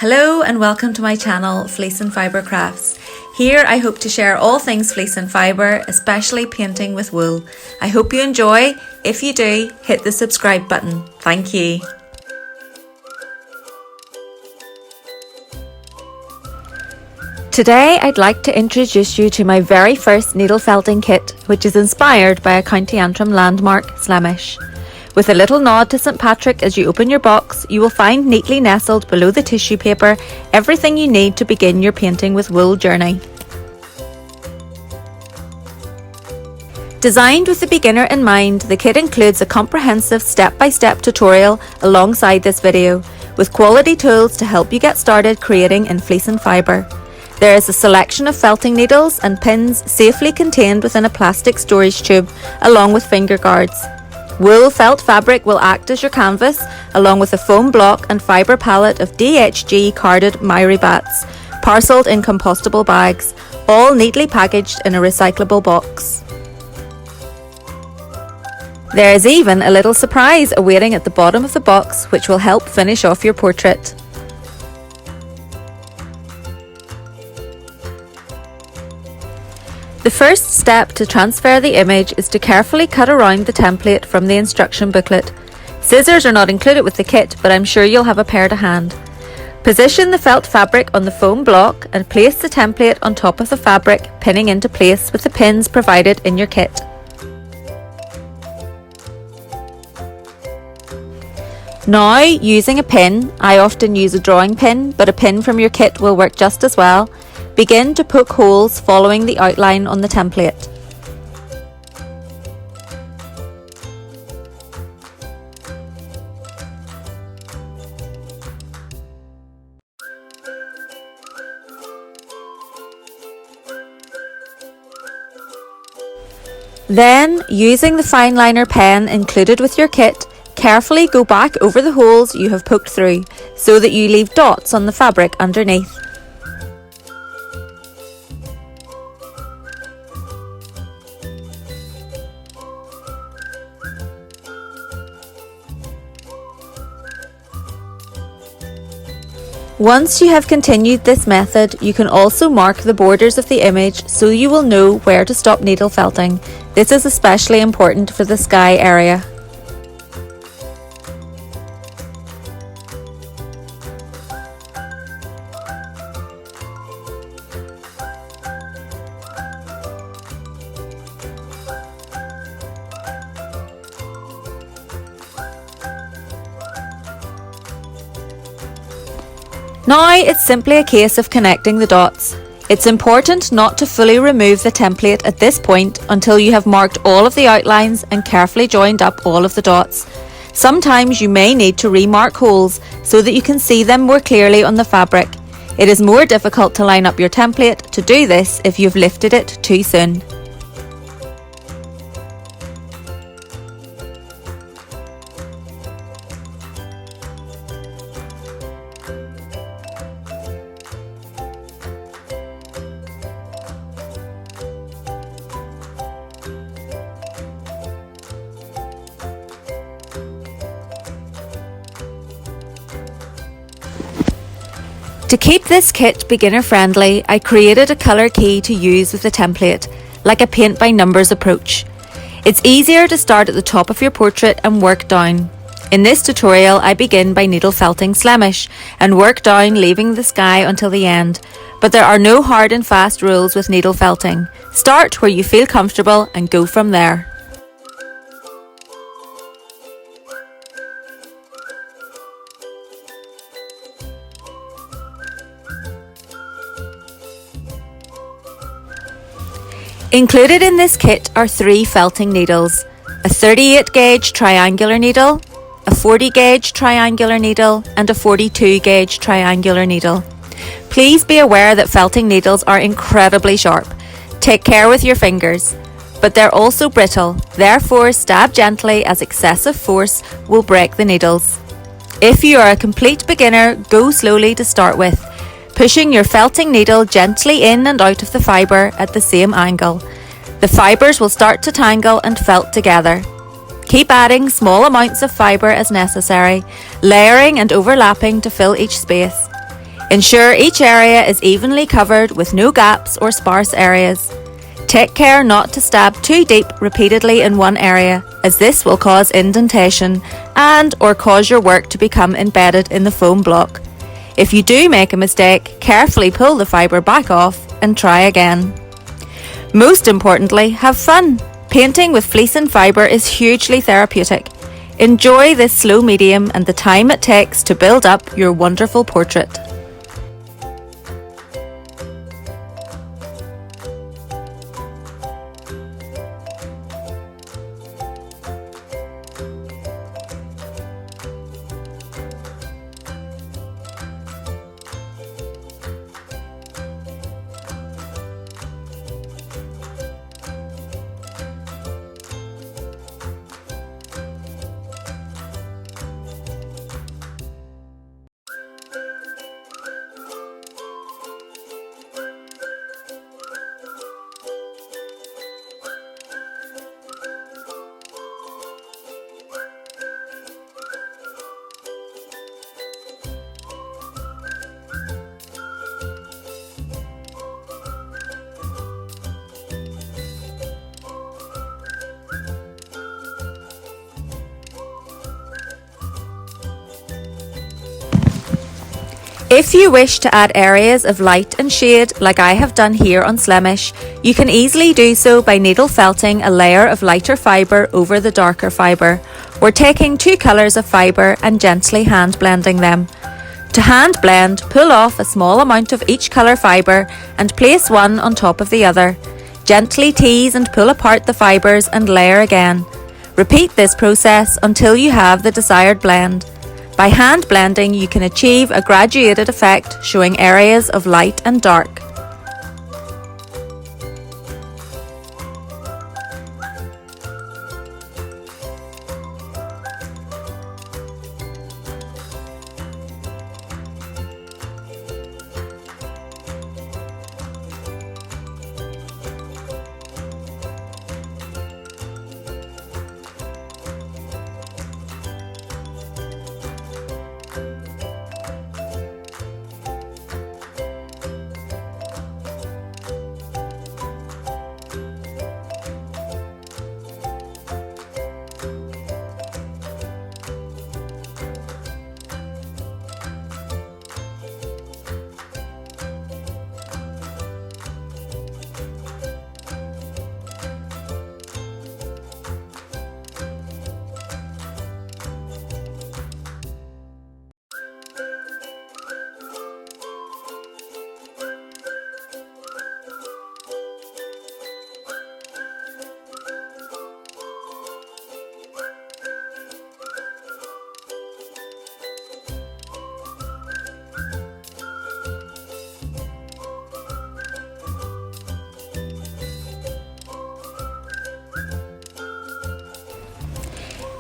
Hello and welcome to my channel Fleece and Fibre Crafts. Here I hope to share all things fleece and fibre, especially painting with wool. I hope you enjoy. If you do, hit the subscribe button. Thank you. Today I'd like to introduce you to my very first needle felting kit, which is inspired by a County Antrim landmark, Slemish. With a little nod to St Patrick as you open your box, you will find neatly nestled below the tissue paper everything you need to begin your painting with wool journey. Designed with the beginner in mind, the kit includes a comprehensive step-by-step tutorial alongside this video, with quality tools to help you get started creating in fleece and fibre. There is a selection of felting needles and pins safely contained within a plastic storage tube, along with finger guards. Wool felt fabric will act as your canvas, along with a foam block and fibre palette of DHG carded Myri bats, parcelled in compostable bags, all neatly packaged in a recyclable box. There is even a little surprise awaiting at the bottom of the box, which will help finish off your portrait. The first step to transfer the image is to carefully cut around the template from the instruction booklet. Scissors are not included with the kit, but I'm sure you'll have a pair to hand. Position the felt fabric on the foam block and place the template on top of the fabric, pinning into place with the pins provided in your kit. Now, using a pin, I often use a drawing pin, but a pin from your kit will work just as well. Begin to poke holes following the outline on the template. Then, using the fine liner pen included with your kit, carefully go back over the holes you have poked through so that you leave dots on the fabric underneath. Once you have continued this method, you can also mark the borders of the image so you will know where to stop needle felting. This is especially important for the sky area. Now it's simply a case of connecting the dots. It's important not to fully remove the template at this point until you have marked all of the outlines and carefully joined up all of the dots. Sometimes you may need to remark holes so that you can see them more clearly on the fabric. It is more difficult to line up your template to do this if you've lifted it too soon. To keep this kit beginner friendly, I created a colour key to use with the template, like a paint by numbers approach. It's easier to start at the top of your portrait and work down. In this tutorial, I begin by needle felting Slemish and work down leaving the sky until the end. But there are no hard and fast rules with needle felting. Start where you feel comfortable and go from there. Included in this kit are 3 felting needles, a 38 gauge triangular needle, a 40 gauge triangular needle and a 42 gauge triangular needle. Please be aware that felting needles are incredibly sharp. Take care with your fingers, but they're also brittle, therefore stab gently as excessive force will break the needles. If you are a complete beginner, go slowly to start with, pushing your felting needle gently in and out of the fibre at the same angle. The fibres will start to tangle and felt together. Keep adding small amounts of fibre as necessary, layering and overlapping to fill each space. Ensure each area is evenly covered with no gaps or sparse areas. Take care not to stab too deep repeatedly in one area, as this will cause indentation or cause your work to become embedded in the foam block. If you do make a mistake, carefully pull the fibre back off and try again. Most importantly, have fun. Painting with fleece and fibre is hugely therapeutic. Enjoy this slow medium and the time it takes to build up your wonderful portrait. If you wish to add areas of light and shade like I have done here on Slemish, you can easily do so by needle felting a layer of lighter fibre over the darker fibre, or taking two colours of fibre and gently hand blending them. To hand blend, pull off a small amount of each colour fibre and place one on top of the other. Gently tease and pull apart the fibres and layer again. Repeat this process until you have the desired blend. By hand blending, you can achieve a graduated effect showing areas of light and dark.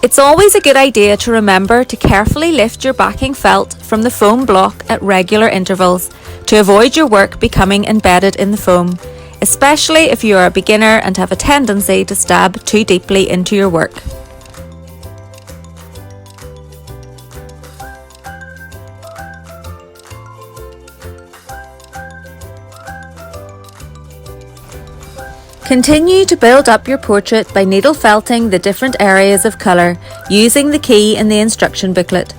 It's always a good idea to remember to carefully lift your backing felt from the foam block at regular intervals to avoid your work becoming embedded in the foam, especially if you are a beginner and have a tendency to stab too deeply into your work. Continue to build up your portrait by needle felting the different areas of colour using the key in the instruction booklet.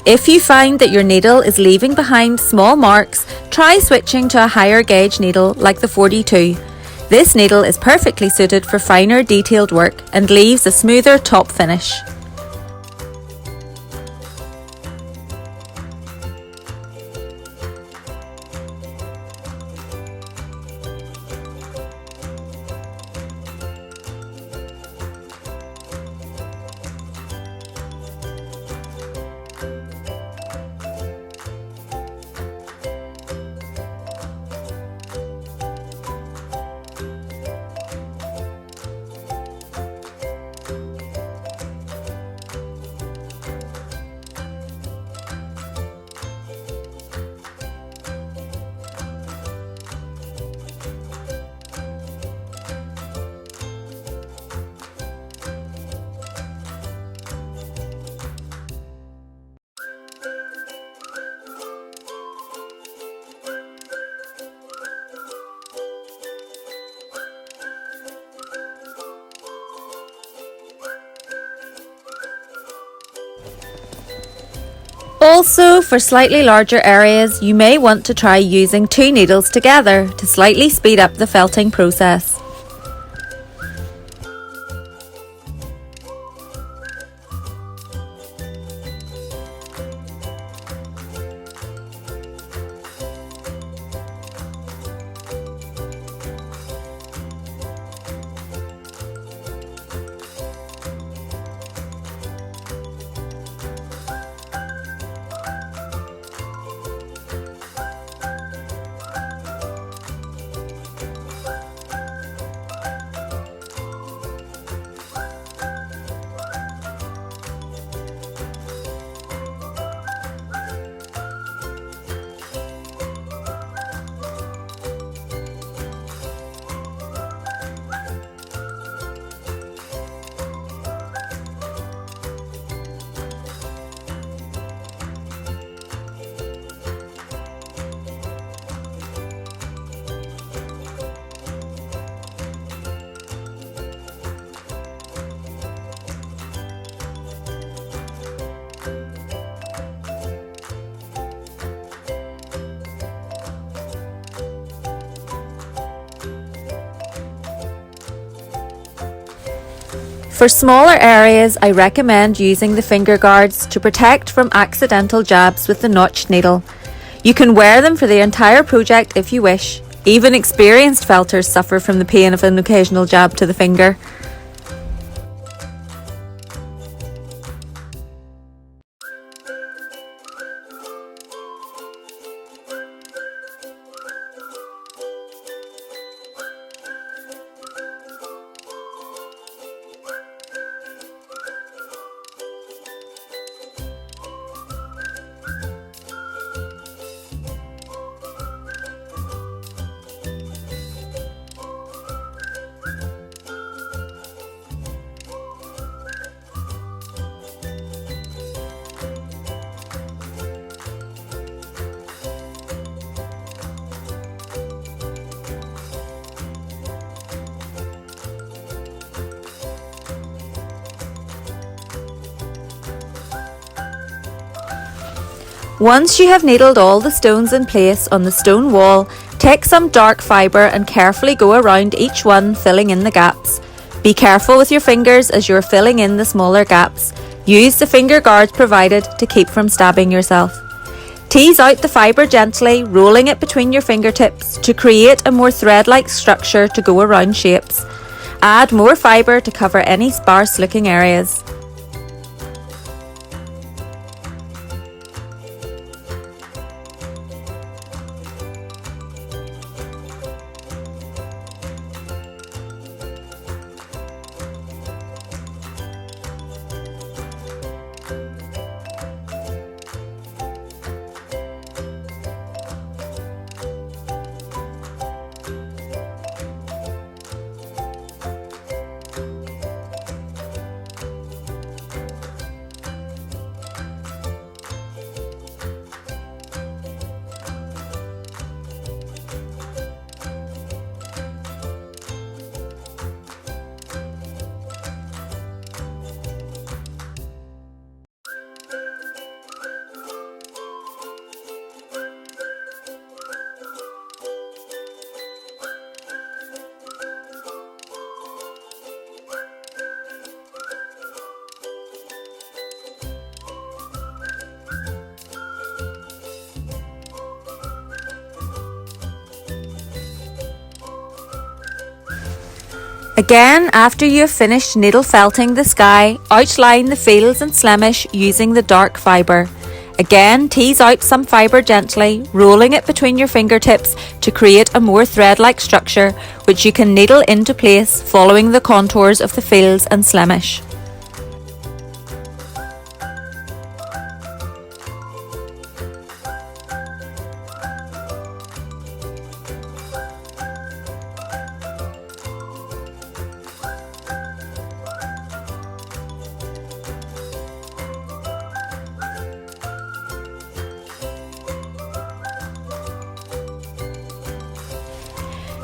If you find that your needle is leaving behind small marks, try switching to a higher gauge needle like the 42. This needle is perfectly suited for finer detailed work and leaves a smoother top finish. Also, for slightly larger areas, you may want to try using 2 needles together to slightly speed up the felting process. For smaller areas, I recommend using the finger guards to protect from accidental jabs with the notched needle. You can wear them for the entire project if you wish. Even experienced felters suffer from the pain of an occasional jab to the finger. Once you have needled all the stones in place on the stone wall, take some dark fibre and carefully go around each one, filling in the gaps. Be careful with your fingers as you're filling in the smaller gaps. Use the finger guards provided to keep from stabbing yourself. Tease out the fibre gently, rolling it between your fingertips to create a more thread-like structure to go around shapes. Add more fibre to cover any sparse looking areas. Again, after you have finished needle felting the sky, outline the fields and Slemish using the dark fibre. Again, tease out some fibre gently, rolling it between your fingertips to create a more thread-like structure which you can needle into place following the contours of the fields and Slemish.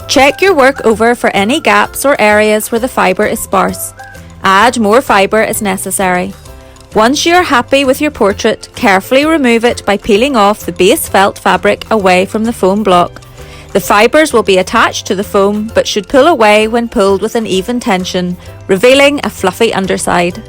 Check your work over for any gaps or areas where the fibre is sparse. Add more fibre as necessary. Once you are happy with your portrait, carefully remove it by peeling off the base felt fabric away from the foam block. The fibres will be attached to the foam but should pull away when pulled with an even tension, revealing a fluffy underside.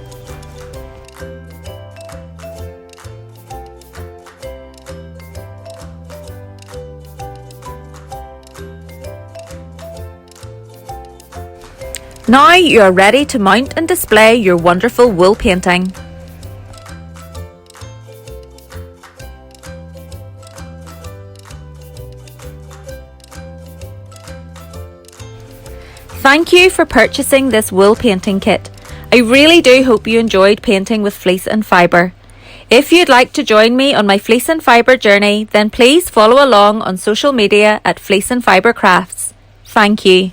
Now you are ready to mount and display your wonderful wool painting. Thank you for purchasing this wool painting kit. I really do hope you enjoyed painting with fleece and fibre. If you'd like to join me on my fleece and fibre journey, then please follow along on social media at Fleece and Fibre Crafts. Thank you.